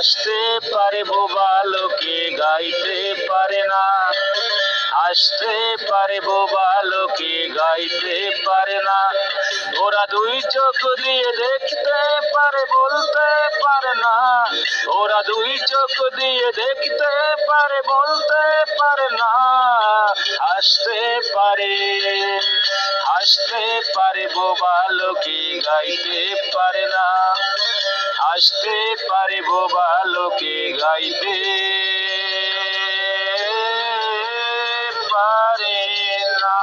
আসতে পারে বোবা লোকে গাইতে পারে না, আসতে পারে বোবা লোকে গাইতে পারে না। ওরা দুই চোখ দিয়ে দেখতে পারে বলতে পারে না, ওরা দুই চোখ দিয়ে দেখতে পারে বলতে পারে না। আসতে পারে, আসতে পারে বোবা লোকে গাইতে পারে না, আসতে পারে বোবা লোকে গাইতে পারে না।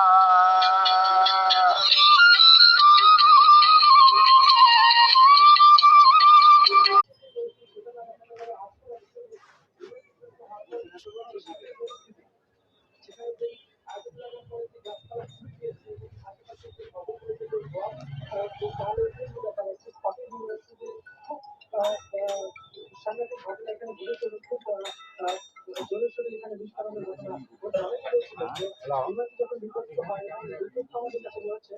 সাংঘাতিক ঘটনা এখানে ঘটেছে, খুব জোরে সোরে এখানে বিস্ফোরণের ঘটনা ঘটে। অনেক ছিল যে বিমান যখন বিধ্বস্ত হয়, বিদ্যুৎ আমাদের কাছে রয়েছে,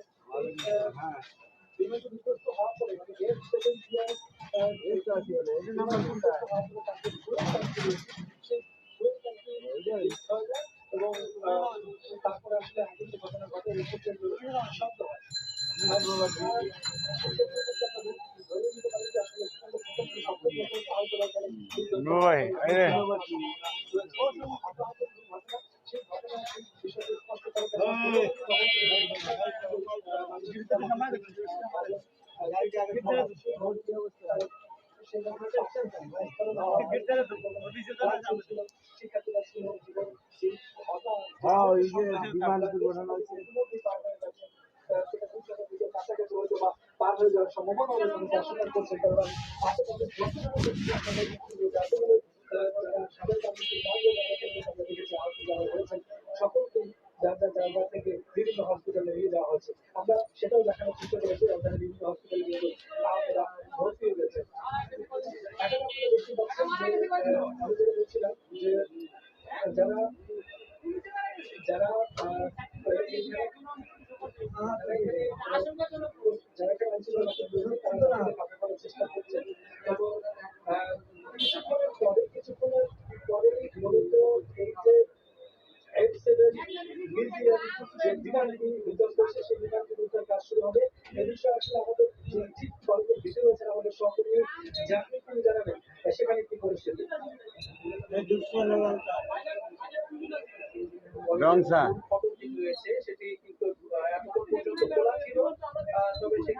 বিমানটি বিধ্বস্ত হওয়ার পরে মানে F-7 এবং তারপরে আসলে আগে যে ঘটনা ঘটে রিপোর্টের শব্দ হয়। হ্যাঁ, ওই যে বিমান দুর্ঘটনা হয়েছে পার হয়ে যাওয়ার সম্ভাবনা অস্বীকার করছে, কারণ সকলকেই যার যার জায়গা থেকে বিভিন্ন হসপিটালে নিয়ে যাওয়া হয়েছে। আমরা সেটাও দেখানোর চেষ্টা করেছি, আপনারা বিভিন্ন হসপিটালে কিন্তু তারা ভর্তি হয়ে গেছে। এখন আপনারা দেখতে পাচ্ছেন যে আমি যেটা বলছিলাম যে যারা যারা চেষ্টা করছেন এবং পরে কিছুক্ষণের পরে মূলত এই যে যে বিমানটি বিধ্বস্ত হয়েছে সেই বিমানটি উদ্ধার কাজ শুরু হবে। এ বিষয়ে আসলে আমাদের যে ঠিক গল্পের ভিতরে রয়েছেন আমাদের সহকর্মী জাহাঙ্গীর, তিনি জানাবেন সেখানে কি পরিস্থিতি। রংসা রয়েছে সেটি কিন্তু এতক্ষণ পর্যন্ত খোলা ছিল, তবে